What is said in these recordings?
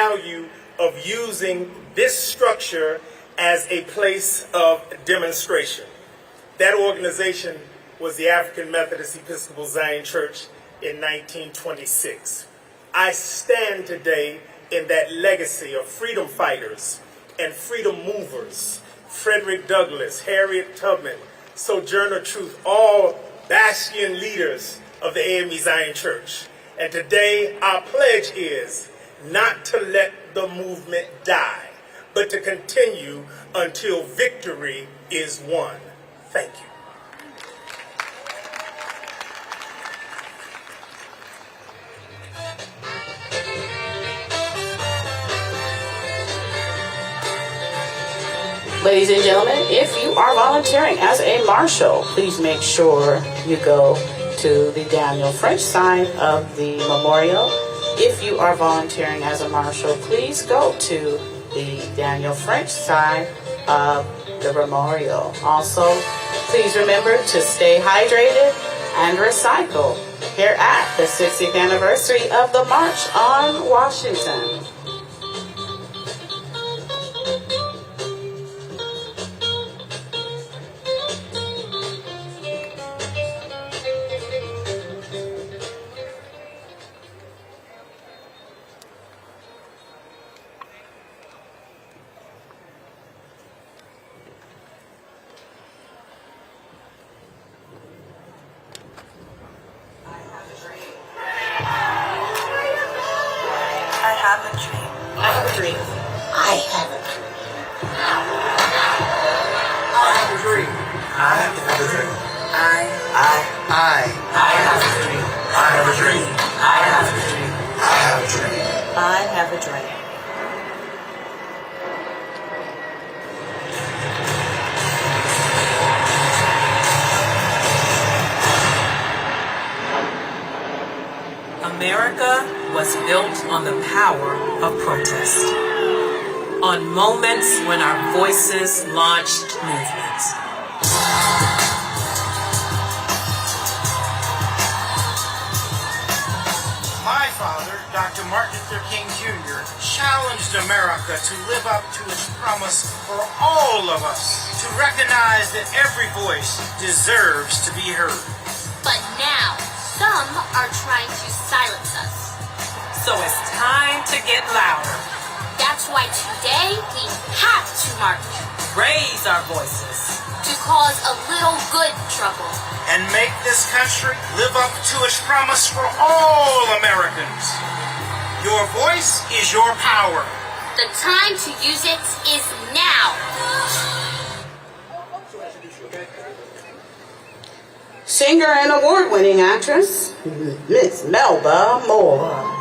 value of using this structure as a place of demonstration. That organization was the African Methodist Episcopal Zion Church in 1926. I stand today in that legacy of freedom fighters and freedom movers, Frederick Douglass, Harriet Tubman, Sojourner Truth, all bastion leaders of the AME Zion Church. And today our pledge is not to let the movement die, but to continue until victory is won. Thank you. Ladies and gentlemen, if you are volunteering as a marshal, please make sure you go to the Daniel French side of the memorial. If you are volunteering as a marshal, please go to the Daniel French side of the memorial. Also, please remember to stay hydrated and recycle here at the 60th anniversary of the March on Washington. America was built on the power of protest, on moments when our voices launched movements. My father, Dr. Martin Luther King Jr., challenged America to live up to its promise for all of us to recognize that every voice deserves to be heard. But now, some are trying to silence us. So it's time to get louder. That's why today we have to march. Raise our voices. To cause a little good trouble. And make this country live up to its promise for all Americans. Your voice is your power. The time to use it is now. Singer and award-winning actress, Miss Melba Moore.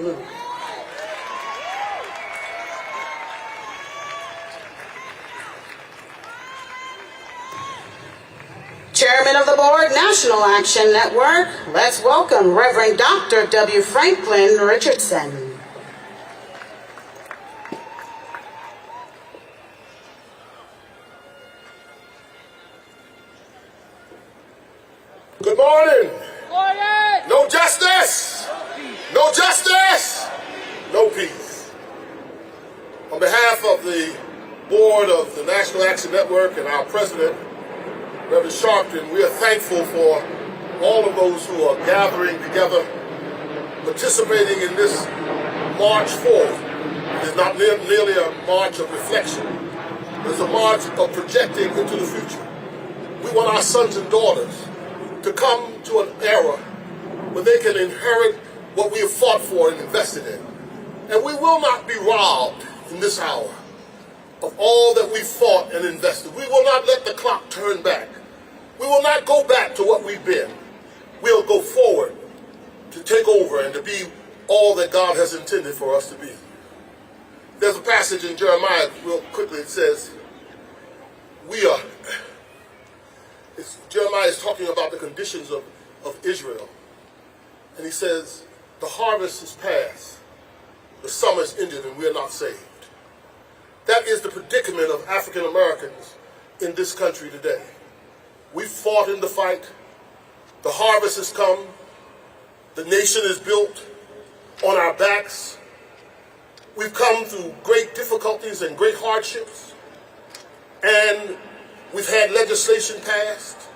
move. Chairman of the Board, National Action Network, let's welcome Reverend Dr. W. Franklin Richardson. Good morning. No justice. No justice. No peace. On behalf of the board of the National Action Network and our president, Reverend Sharpton, we are thankful for all of those who are gathering together, participating in this march forward. It is not merely a march of reflection. It is a march of projecting into the future. We want our sons and daughters to come to an era where they can inherit what we have fought for and invested in. And we will not be robbed in this hour of all that we fought and invested. We will not let the clock turn back. We will not go back to what we've been. We'll go forward to take over and to be all that God has intended for us to be. There's a passage in Jeremiah, real quickly, it says, Jeremiah is talking about the conditions of Israel. And he says, the harvest is past, the summer is ended, and we are not saved. That is the predicament of African Americans in this country today. We fought in the fight. The harvest has come. The nation is built on our backs. We've come through great difficulties and great hardships. And we've had legislation passed.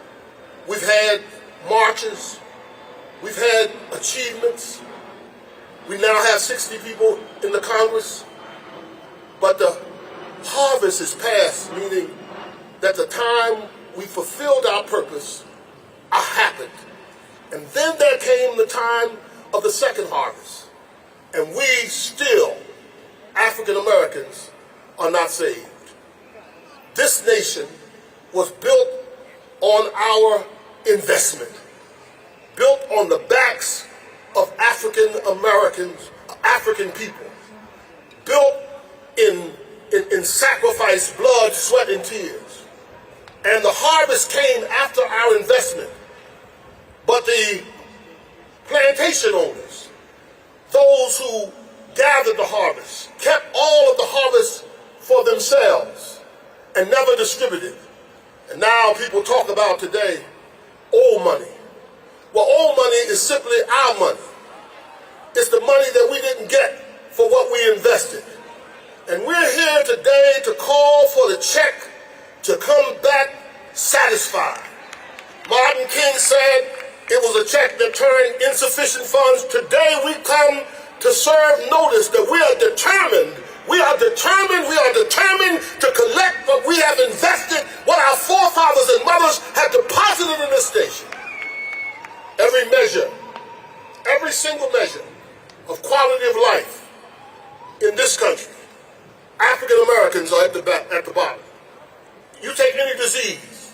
We've had marches. We've had achievements. We now have 60 people in the Congress. But the harvest is past, meaning that the time we fulfilled our purpose happened. And then there came the time of the second harvest. And we still, African Americans, are not saved. This nation was built on our investment, built on the backs of African Americans, African people, built in sacrifice, blood, sweat, and tears. And the harvest came after our investment. But the plantation owners, those who gathered the harvest, kept all of the harvest for themselves and never distributed. And now people talk about today old money. Well, old money is simply our money. It's the money that we didn't get for what we invested. And we're here today to call for the check to come back satisfied. Martin King said it was a check that turned insufficient funds. Today we come to serve notice that we are determined to collect what we have invested, what our forefathers and mothers have deposited in this nation. Every measure, every single measure of quality of life in this country, African Americans are at the bottom. You take any disease,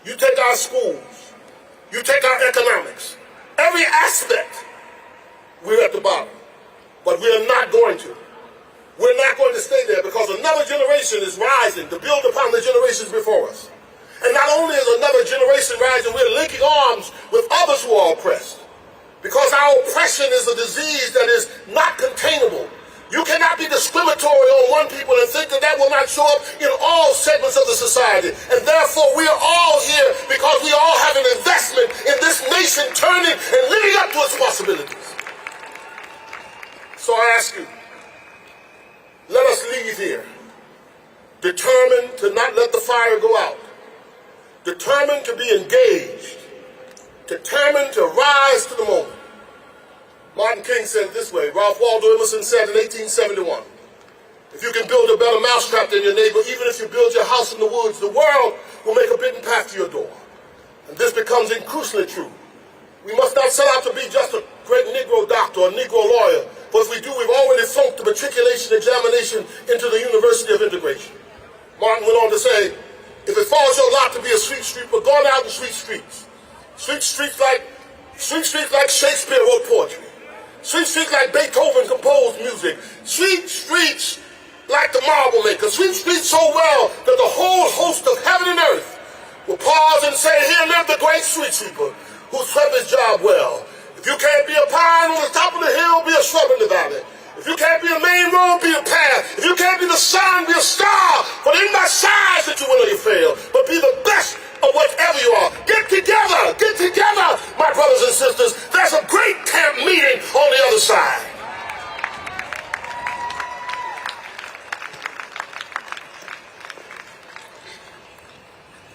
you take our schools, you take our economics, every aspect, we're at the bottom. But we are not going to. We're not going to stay there because another generation is rising to build upon the generations before us. And not only is another generation rising, we're linking arms with others who are oppressed. Because our oppression is a disease that is not containable. You cannot be discriminatory on one people and think that that will not show up in all segments of the society. And therefore, we are all here because we all have an investment in this nation turning and living up to its possibilities. So I ask you, let us leave here determined to not let the fire go out, determined to be engaged, determined to rise to the moment. Martin King said it this way. Ralph Waldo Emerson said in 1871, if you can build a better mousetrap than your neighbor, even if you build your house in the woods, the world will make a beaten path to your door. And this becomes increasingly true. We must not set out to be just a great Negro doctor or Negro lawyer, for if we do, we've already flunked the matriculation examination into the University of Integration. Martin went on to say, if it falls your lot to be a sweet street, we're going out in sweet streets. Sweet streets like Shakespeare wrote poetry. Sweet streets like Beethoven composed music. Sweet streets like the marble maker. Sweet streets so well that the whole host of heaven and earth will pause and say, here lived the great street sweeper who swept his job well. If you can't be a pine on the top of the hill, be a shrub in the valley. If you can't be a main road, be a path. If you can't be the sun, be a star. For it ain't by size that you win or you fail, but be the best of whatever you are. Get together, my brothers and sisters. There's a great camp meeting on the other side.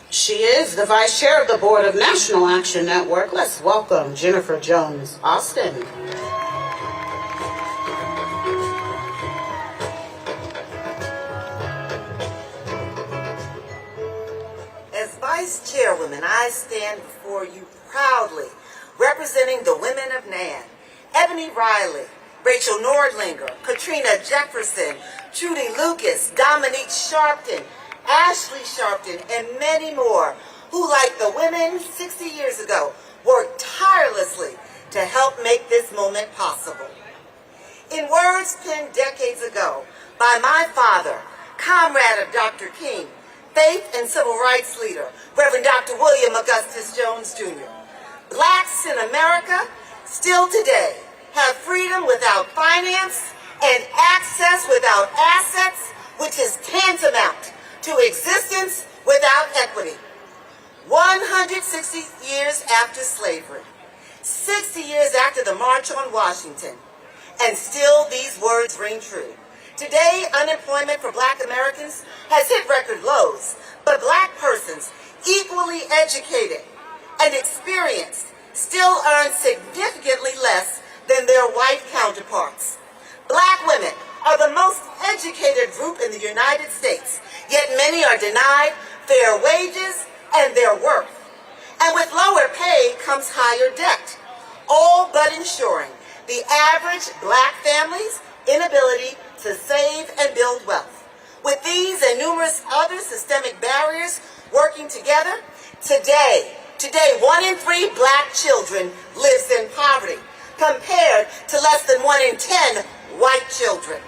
She is the Vice Chair of the Board of National Action Network. Let's welcome Jennifer Jones Austin. As Vice Chairwoman, I stand before you proudly, representing the women of NAN, Ebony Riley, Rachel Nordlinger, Katrina Jefferson, Trudy Lucas, Dominique Sharpton, Ashley Sharpton, and many more who, like the women 60 years ago, worked tirelessly to help make this moment possible. In words penned decades ago by my father, comrade of Dr. King, faith and civil rights leader, Reverend Dr. William Augustus Jones Jr., blacks in America still today have freedom without finance and access without assets, which is tantamount to existence without equity. 160 years after slavery, 60 years after the March on Washington, and still these words ring true. Today, unemployment for black Americans has hit record lows, but black persons, equally educated and experienced, still earn significantly less than their white counterparts. Black women are the most educated group in the United States, yet many are denied fair wages and their worth. And with lower pay comes higher debt, all but ensuring the average black family's inability to save and build wealth. With these and numerous other systemic barriers working together, today 1 in 3 black children lives in poverty, compared to less than 1 in 10 white children.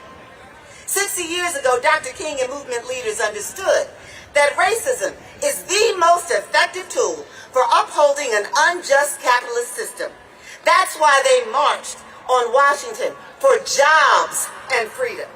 60 years ago, Dr. King and movement leaders understood that racism is the most effective tool for upholding an unjust capitalist system. That's why they marched on Washington for jobs and freedom.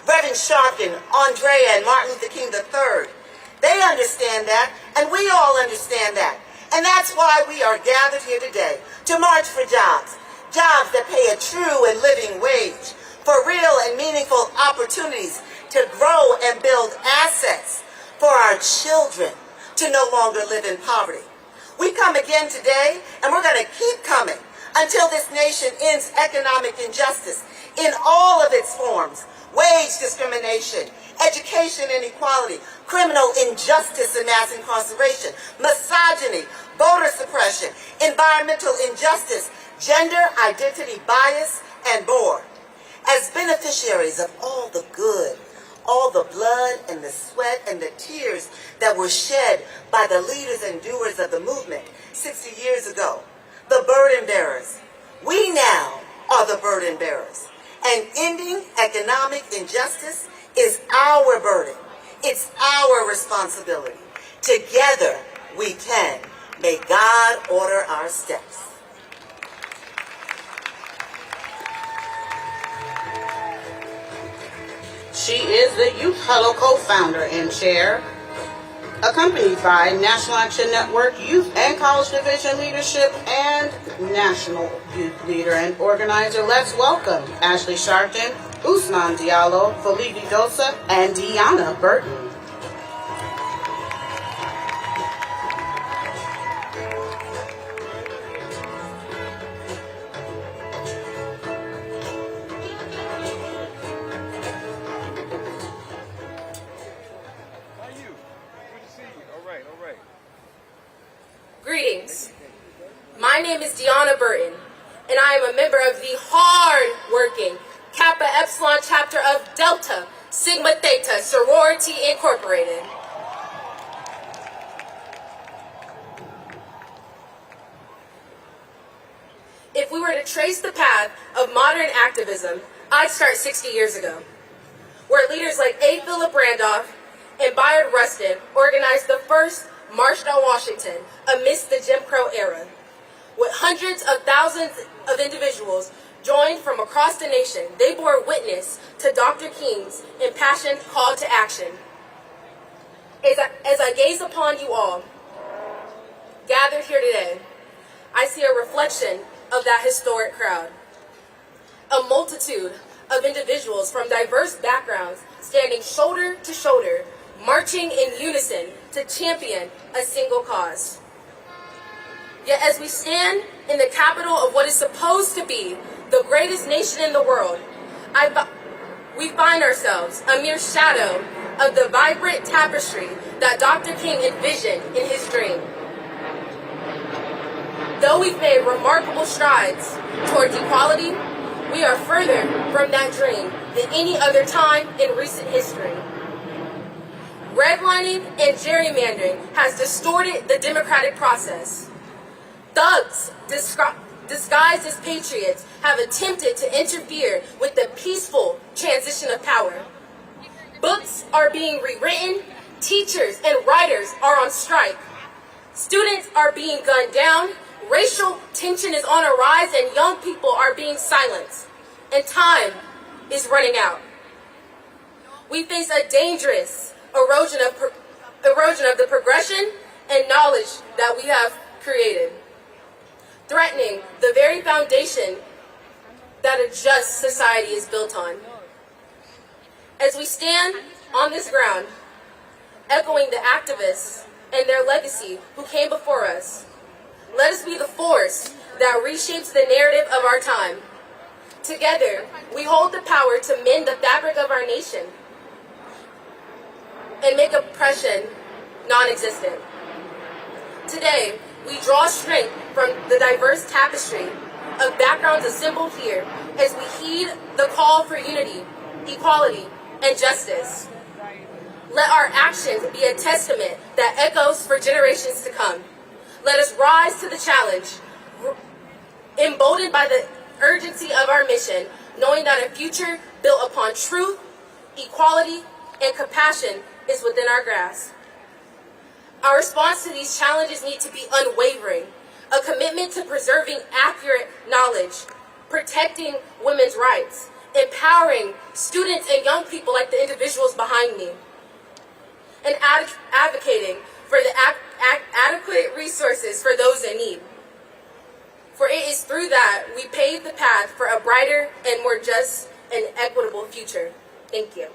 Reverend Sharpton, Andrea, and Martin Luther King III, they understand that, and we all understand that. And that's why we are gathered here today to march for jobs. Jobs that pay a true and living wage, for real and meaningful opportunities to grow and build assets, for our children to no longer live in poverty. We come again today, and we're going to keep coming until this nation ends economic injustice in all of its forms: wage discrimination, education inequality, criminal injustice and mass incarceration, misogyny, voter suppression, environmental injustice, gender identity bias, and more. As beneficiaries of all the good, all the blood and the sweat and the tears that were shed by the leaders and doers of the movement 60 years ago, the burden bearers, we now are the burden bearers. And ending economic injustice is our burden. It's our responsibility. Together we can. May God order our steps. She is the Youth Huddle co-founder and chair, accompanied by National Action Network Youth and College Division Leadership and National Youth Leader and Organizer. Let's welcome Ashley Sharpton, Usman Diallo, Felipe Dosa, and Deanna Burton. Greetings. My name is Deanna Burton, and I am a member of the hard-working Kappa Epsilon chapter of Delta Sigma Theta Sorority Incorporated. If we were to trace the path of modern activism, I'd start 60 years ago, where leaders like A. Philip Randolph and Bayard Rustin organized the first March on Washington amidst the Jim Crow era, with hundreds of thousands of individuals joined from across the nation. They bore witness to Dr. King's impassioned call to action. As I gaze upon you all gathered here today, I see a reflection of that historic crowd. A multitude of individuals from diverse backgrounds standing shoulder to shoulder, marching in unison to champion a single cause. Yet as we stand in the capital of what is supposed to be the greatest nation in the world, we find ourselves a mere shadow of the vibrant tapestry that Dr. King envisioned in his dream. Though we've made remarkable strides towards equality, we are further from that dream than any other time in recent history. Redlining and gerrymandering has distorted the democratic process. Thugs, disguised as patriots, have attempted to interfere with the peaceful transition of power. Books are being rewritten, teachers and writers are on strike, students are being gunned down, racial tension is on a rise, and young people are being silenced, and time is running out. We face a dangerous erosion of the progression and knowledge that we have created, threatening the very foundation that a just society is built on. As we stand on this ground, echoing the activists and their legacy who came before us, let us be the force that reshapes the narrative of our time. Together, we hold the power to mend the fabric of our nation and make oppression non-existent. Today, we draw strength from the diverse tapestry of backgrounds assembled here as we heed the call for unity, equality, and justice. Let our actions be a testament that echoes for generations to come. Let us rise to the challenge, emboldened by the urgency of our mission, knowing that a future built upon truth, equality, and compassion is within our grasp. Our response to these challenges needs to be unwavering, a commitment to preserving accurate knowledge, protecting women's rights, empowering students and young people like the individuals behind me, and advocating for the adequate resources for those in need. For it is through that we pave the path for a brighter and more just and equitable future. Thank you.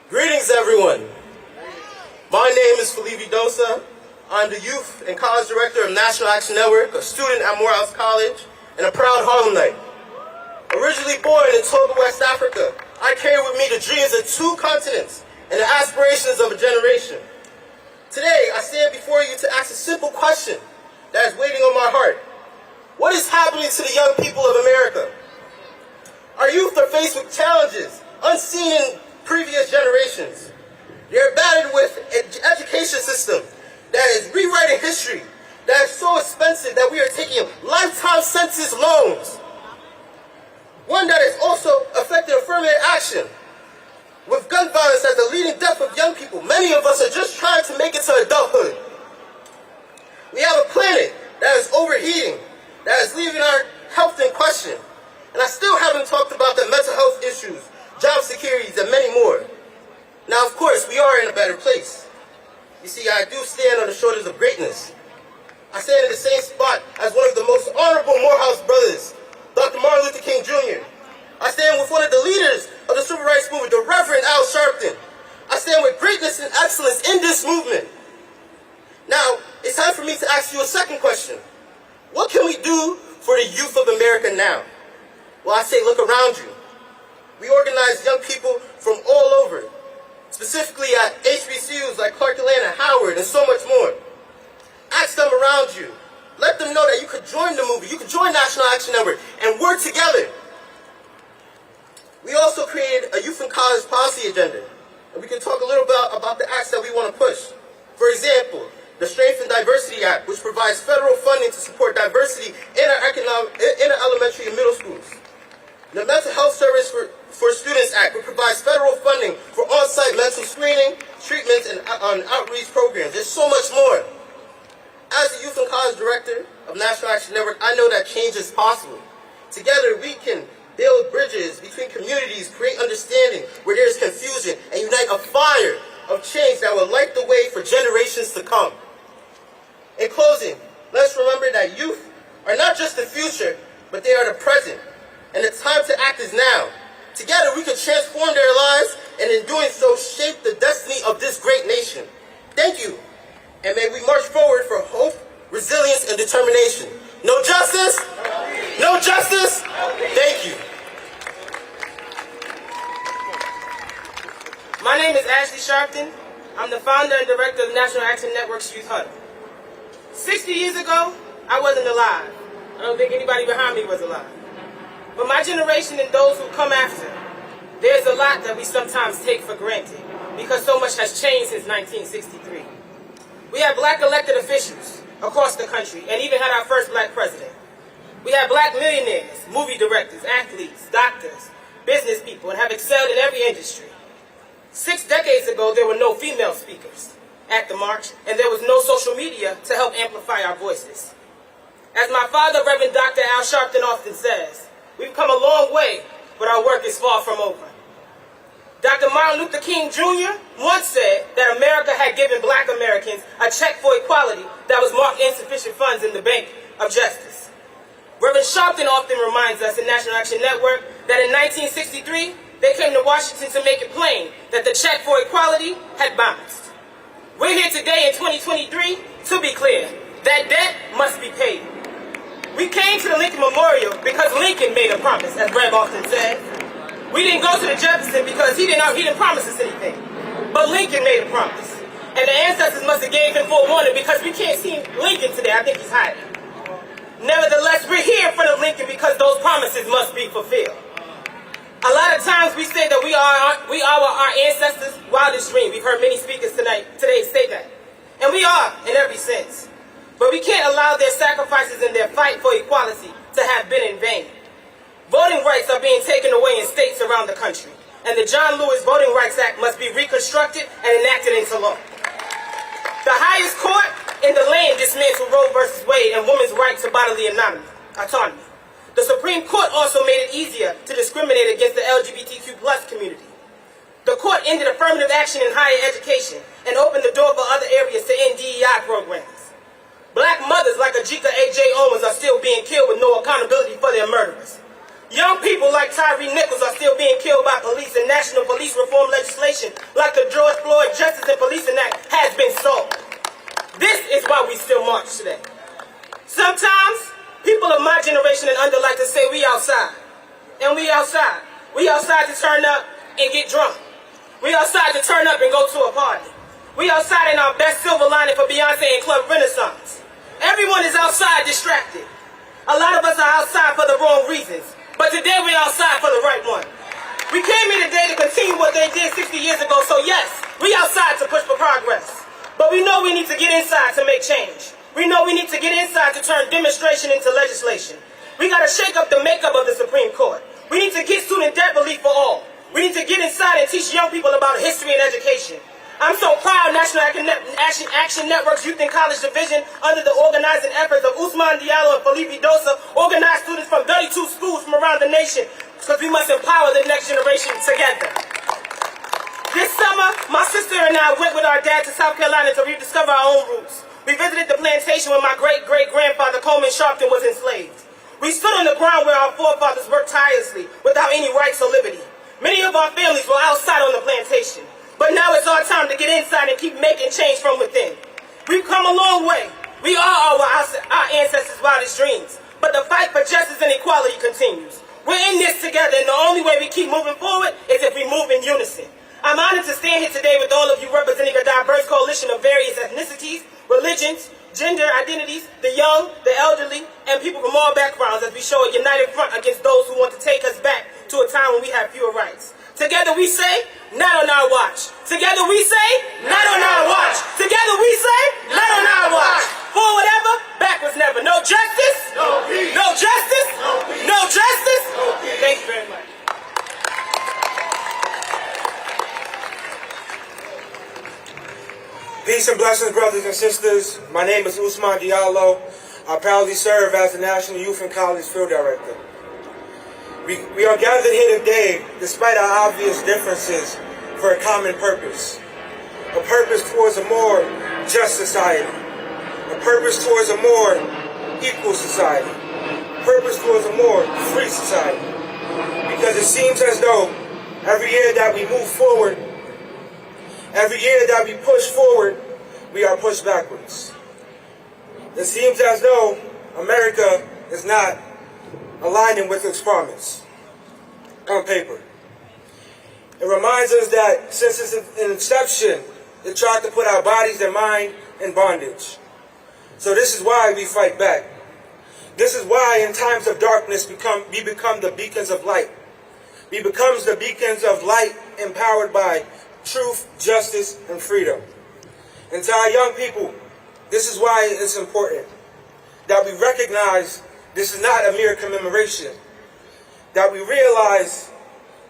Greetings, everyone. My name is Felipe Dosa. I'm the Youth and College Director of National Action Network, a student at Morehouse College, and a proud Harlemite. Originally born in Togo, West Africa, I carry with me the dreams of 2 continents and the aspirations of a generation. Today, I stand before you to ask a simple question that is waiting on my heart. What is happening to the young people of America? Our youth are faced with challenges unseen in previous generations. They're battered with an education system that is rewriting history, that is so expensive that we are taking lifetime census loans. One that is also affecting affirmative action. With gun violence as the leading death of young people, many of us are just trying to make it to adulthood. We have a planet that is overheating, that is leaving our health in question. And I still haven't talked about the mental health issues, job securities, and many more. Now, of course, we are in a better place. You see, I do stand on the shoulders of greatness. I stand in the same spot as one of the most honorable Morehouse brothers, Dr. Martin Luther King Jr. I stand with one of the leaders of the Civil Rights Movement, the Reverend Al Sharpton. I stand with greatness and excellence in this movement. Now, it's time for me to ask you a second question. What can we do for the youth of America now? Well, I say look around you. We organize young people from all over, specifically at HBCUs like Clark Atlanta, Howard, and so much more. Ask them around you. Let them know that you could join the movement, you could join National Action Network, and work together. We also created a youth and college policy agenda, and we can talk a little bit about the acts that we want to push. For example, the Strength and Diversity Act, which provides federal funding to support diversity in our elementary and middle schools. The Mental Health Service for Students Act, which provides federal funding for on-site mental screening, treatments, and outreach programs. There's so much more. As the Youth and College Director of National Action Network, I know that change is possible. Together, we can build bridges between communities, create understanding where there is confusion, and unite a fire of change that will light the way for generations to come. In closing, let's remember that youth are not just the future, but they are the present. And the time to act is now. Together, we can transform their lives, and in doing so, shape the destiny of this great nation. Thank you, and may we march forward for hope, resilience, and determination. No justice? No justice? Thank you. My name is Ashley Sharpton. I'm the founder and director of National Action Network's Youth Huddle. 60 years ago, I wasn't alive. I don't think anybody behind me was alive. But my generation and those who come after, there's a lot that we sometimes take for granted because so much has changed since 1963. We have black elected officials across the country and even had our first black president. We have black millionaires, movie directors, athletes, doctors, business people, and have excelled in every industry. 6 decades ago, there were no female speakers at the march, and there was no social media to help amplify our voices. As my father, Reverend Dr. Al Sharpton, often says, we've come a long way, but our work is far from over. Dr. Martin Luther King Jr. once said that America had given black Americans a check for equality that was marked insufficient funds in the Bank of Justice. Reverend Sharpton often reminds us in National Action Network that in 1963, they came to Washington to make it plain that the check for equality had bounced. We're here today in 2023 to be clear. That debt must be paid. We came to the Lincoln Memorial because Lincoln made a promise, as Rev often says. We didn't go to the Jefferson because he didn't promise us anything. But Lincoln made a promise. And the ancestors must have gave him forewarning because we can't see Lincoln today. I think he's hiding. Nevertheless, we're here in front of Lincoln because those promises must be fulfilled. A lot of times we say that we are our ancestors' wildest dream. We've heard many speakers today say that. And we are, in every sense. But we can't allow their sacrifices and their fight for equality to have been in vain. Voting rights are being taken away in states around the country. And the John Lewis Voting Rights Act must be reconstructed and enacted into law. The highest court in the land dismantled Roe v. Wade and women's right to bodily autonomy. The Supreme Court also made it easier to discriminate against the LGBTQ+ community. The court ended affirmative action in higher education and opened the door for other areas to end DEI programs. Black mothers like Ajika A.J. Owens are still being killed with no accountability for their murderers. Young people like Tyree Nichols are still being killed by police, and national police reform legislation like the George Floyd Justice and Policing Act has been stalled. This is why we still march today. Sometimes, people of my generation and under like to say we outside. And we outside. We outside to turn up and get drunk. We outside to turn up and go to a party. We outside in our best silver lining for Beyonce and Club Renaissance. Everyone is outside distracted. A lot of us are outside for the wrong reasons. But today we're outside for the right one. We came here today to continue what they did 60 years ago. So yes, we outside to push for progress. But we know we need to get inside to make change. We know we need to get inside to turn demonstration into legislation. We got to shake up the makeup of the Supreme Court. We need to get student debt relief for all. We need to get inside and teach young people about history and education. I'm so proud National Action Network's Youth and College Division, under the organizing efforts of Ousmane Diallo and Felipe Dosa, organized students from 32 schools from around the nation because we must empower the next generation together. This summer, my sister and I went with our dad to South Carolina to rediscover our own roots. We visited the plantation where my great-great-grandfather Coleman Sharpton was enslaved. We stood on the ground where our forefathers worked tirelessly without any rights or liberty. Many of our families were outside on the plantation. But now it's our time to get inside and keep making change from within. We've come a long way. We are our ancestors' wildest dreams. But the fight for justice and equality continues. We're in this together, and the only way we keep moving forward is if we move in unison. I'm honored to stand here today with all of you representing a diverse coalition of various ethnicities, religions, gender identities, the young, the elderly, and people from all backgrounds as we show a united front against those who want to take us back to a time when we have fewer rights. Together we say, not on our watch. Together we say, not on our watch. Together we say, not on our watch. For whatever, backwards never. No justice, no peace. No justice, no peace. No justice, no peace. Thank you very much. Peace and blessings, brothers and sisters. My name is Usman Diallo. I proudly serve as the National Youth and College Field Director. We are gathered here today, despite our obvious differences, for a common purpose. A purpose towards a more just society. A purpose towards a more equal society. A purpose towards a more free society. Because it seems as though every year that we move forward, every year that we push forward, we are pushed backwards. It seems as though America is not aligning with its promise on paper. It reminds us that since its inception, it tried to put our bodies and mind in bondage. So this is why we fight back. This is why in times of darkness we become the beacons of light. We become the beacons of light empowered by truth, justice, and freedom. And to our young people, this is why it's important that we recognize this is not a mere commemoration, that we realize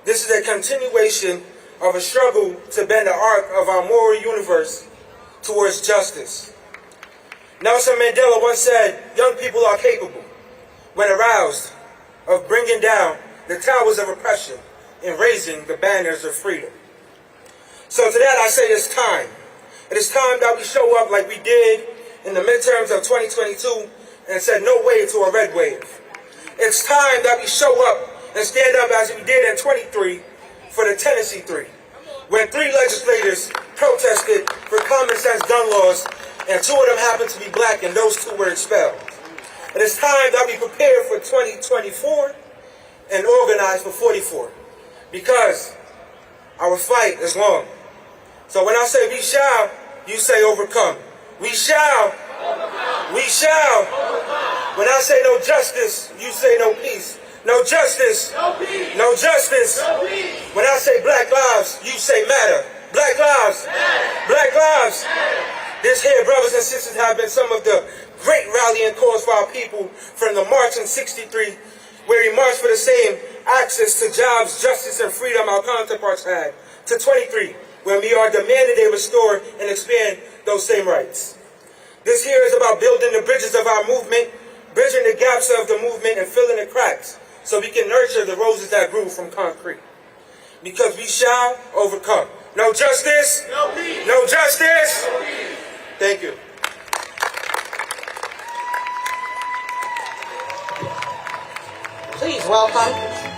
this is a continuation of a struggle to bend the arc of our moral universe towards justice. Nelson Mandela once said, young people are capable, when aroused, of bringing down the towers of oppression and raising the banners of freedom. So to that I say it's time. It is time that we show up like we did in the midterms of 2022 and said no way to a red wave. It's time that we show up and stand up as we did in 23 for the Tennessee 3, when 3 legislators protested for common sense gun laws and 2 of them happened to be black and those 2 were expelled. It is time that we prepare for 2024 and organize for 44, because our fight is long. So when I say we shall, you say overcome. We shall. Overcome. We shall. Overcome. When I say no justice, you say no peace. No justice. No peace. No justice. No peace. When I say black lives, you say matter. Black lives. Matter. Black lives. Matter. This here, brothers and sisters, have been some of the great rallying calls for our people from the march in 63, where we marched for the same access to jobs, justice, and freedom our counterparts had, to 23, when we are demanding they restore and expand those same rights. This here is about building the bridges of our movement, bridging the gaps of the movement and filling the cracks so we can nurture the roses that grew from concrete. Because we shall overcome. No justice. No peace. No justice. No peace. Thank you. Please welcome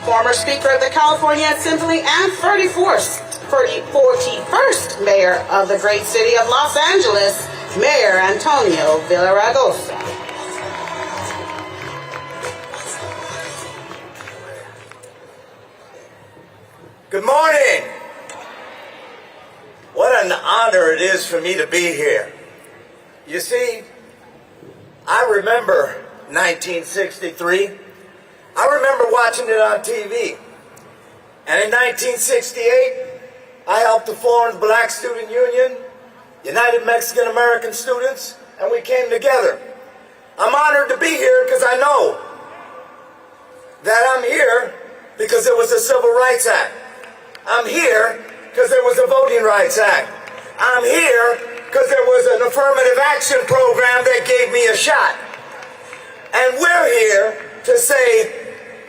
former Speaker of the California Assembly and 41st Mayor of the great city of Los Angeles, Mayor Antonio Villaraigosa. Good morning. What an honor it is for me to be here. You see, I remember 1963. I remember watching it on TV. And in 1968, I helped to form the Black Student Union, United Mexican American Students, and we came together. I'm honored to be here because I know that I'm here because it was a Civil Rights Act. I'm here because there was a Voting Rights Act. I'm here because there was an affirmative action program that gave me a shot. And we're here to say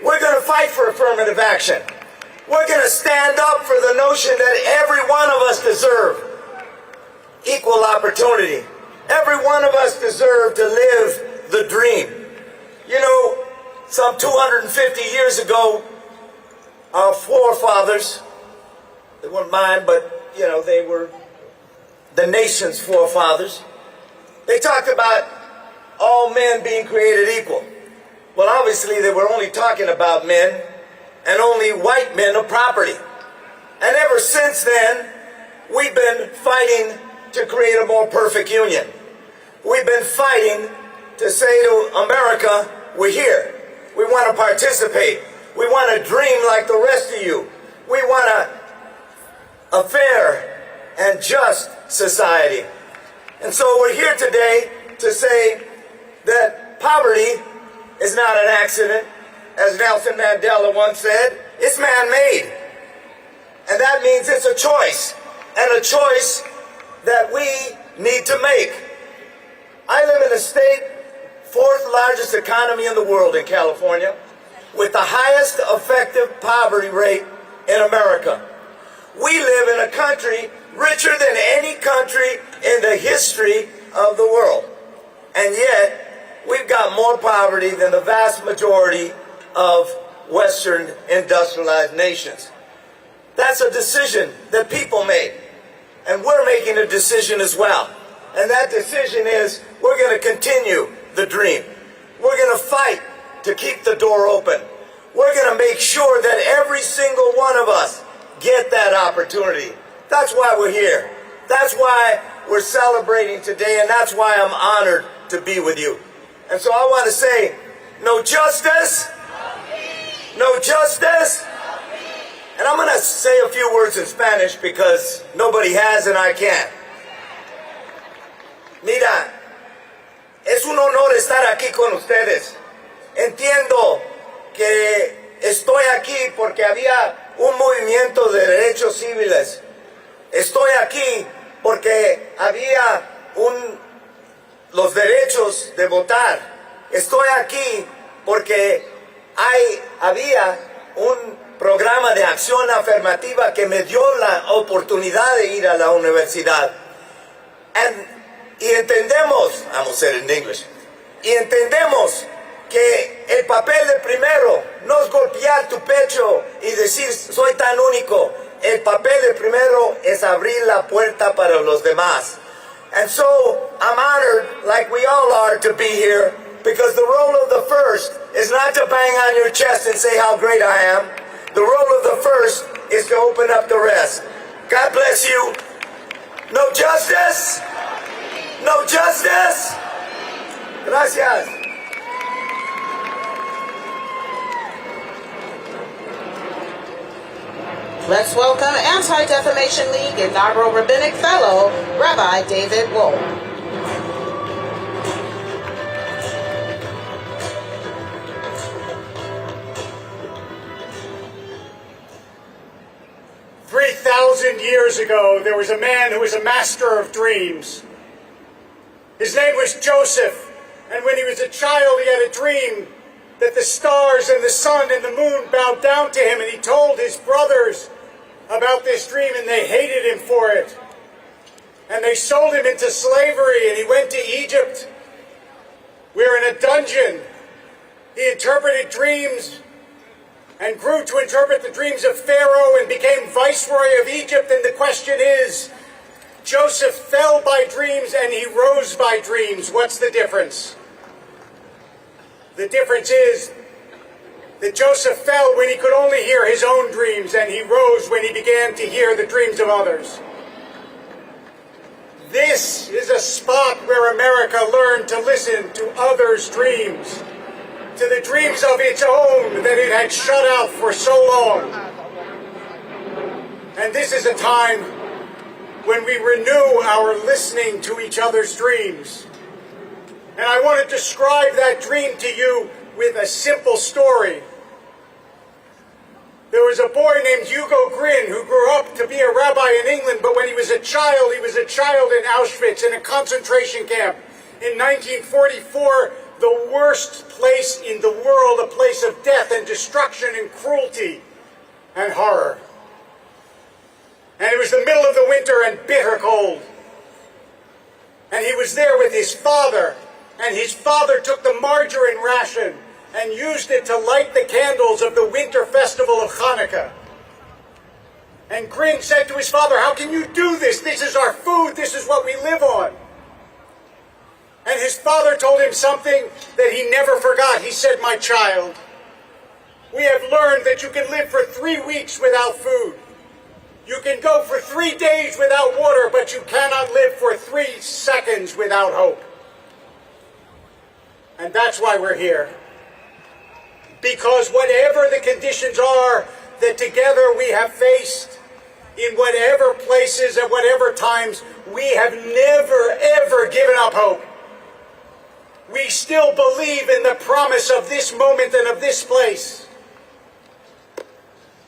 we're going to fight for affirmative action. We're going to stand up for the notion that every one of us deserve equal opportunity. Every one of us deserve to live the dream. You know, some 250 years ago, our forefathers, they weren't mine, but, you know, they were the nation's forefathers. They talked about all men being created equal. Well, obviously, they were only talking about men and only white men of property. And ever since then, we've been fighting to create a more perfect union. We've been fighting to say to America, we're here. We want to participate. We want to dream like the rest of you. We want a fair and just society. And so we're here today to say that poverty is not an accident. As Nelson Mandela once said, it's man-made. And that means it's a choice, and a choice that we need to make. I live in a state, fourth largest economy in the world in California, with the highest effective poverty rate in America. We live in a country richer than any country in the history of the world. And yet, we've got more poverty than the vast majority of Western industrialized nations. That's a decision that people made. And we're making a decision as well. And that decision is we're going to continue the dream. We're going to fight to keep the door open. We're going to make sure that every single one of us get that opportunity. That's why we're here. That's why we're celebrating today, and that's why I'm honored to be with you. And so I want to say, no justice, no justice. And I'm going to say a few words in Spanish because nobody has and I can't. Mira, es un honor estar aquí con ustedes. Entiendo que estoy aquí porque había un movimiento de derechos civiles. Estoy aquí porque había los derechos de votar. Estoy aquí porque había un programa de acción afirmativa que me dio la oportunidad de ir a la universidad. Y entendemos, vamos a ser en inglés, y entendemos que el papel de primero no es golpear tu pecho y decir soy tan único. El papel de primero es abrir la puerta para los demás. And so I'm honored, like we all are, to be here because the role of the first is not to bang on your chest and say how great I am. The role of the first is to open up the rest. God bless you. No justice? No justice? Gracias. Let's welcome Anti-Defamation League inaugural Rabbinic Fellow, Rabbi David Wohl. 3,000 years ago, there was a man who was a master of dreams. His name was Joseph, and when he was a child, he had a dream that the stars and the sun and the moon bowed down to him, and he told his brothers about this dream, and they hated him for it. And they sold him into slavery, and he went to Egypt, where in a dungeon he interpreted dreams and grew to interpret the dreams of Pharaoh and became viceroy of Egypt. And the question is, Joseph fell by dreams and he rose by dreams. What's the difference? The difference is that Joseph fell when he could only hear his own dreams, and he rose when he began to hear the dreams of others. This is a spot where America learned to listen to others' dreams, to the dreams of its own that it had shut out for so long. And this is a time when we renew our listening to each other's dreams. And I want to describe that dream to you with a simple story. There was a boy named Hugo Grin who grew up to be a rabbi in England, but when he was a child in Auschwitz in a concentration camp. In 1944, the worst place in the world, a place of death and destruction and cruelty and horror. And it was the middle of the winter and bitter cold. And he was there with his father, and his father took the margarine ration and used it to light the candles of the winter festival of Hanukkah. And Grin said to his father, "How can you do this? This is our food. This is what we live on." And his father told him something that he never forgot. He said, "My child, we have learned that you can live for 3 weeks without food. You can go for 3 days without water, but you cannot live for 3 seconds without hope." And that's why we're here. Because whatever the conditions are that together we have faced in whatever places at whatever times, we have never, ever given up hope. We still believe in the promise of this moment and of this place.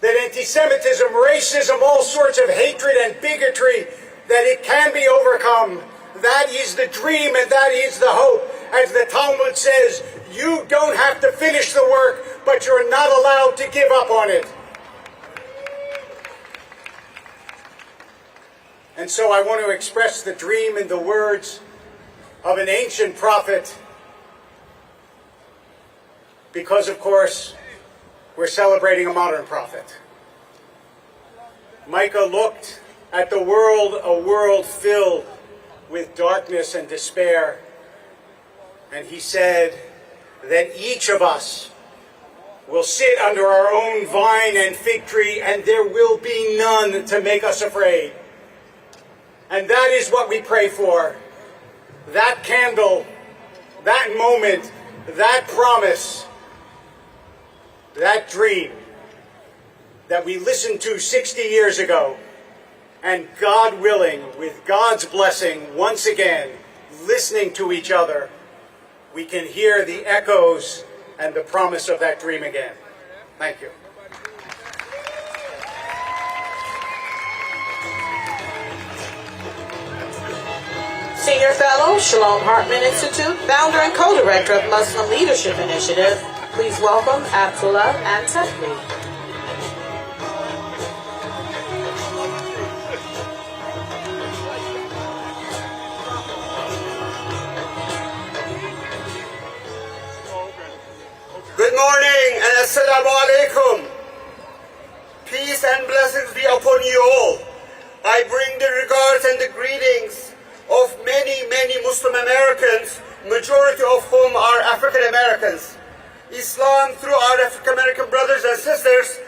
That anti-Semitism, racism, all sorts of hatred and bigotry, that it can be overcome. That is the dream and that is the hope. As the Talmud says, you don't have to finish the work, but you're not allowed to give up on it. And so I want to express the dream in the words of an ancient prophet, because, of course, we're celebrating a modern prophet. Micah looked at the world, a world filled with darkness and despair, and he said that each of us will sit under our own vine and fig tree, and there will be none to make us afraid. And that is what we pray for. That candle, that moment, that promise, that dream that we listened to 60 years ago, and God willing, with God's blessing, once again, listening to each other, we can hear the echoes and the promise of that dream again. Thank you. Senior Fellow, Shalom Hartman Institute, founder and co-director of Muslim Leadership Initiative. Please welcome Abdullah Antepli. Good morning and Assalamu alaikum. Peace and blessings be upon you all. I bring the regards and the greetings of many, many Muslim Americans, majority of whom are African Americans. Islam, through our African American brothers and sisters,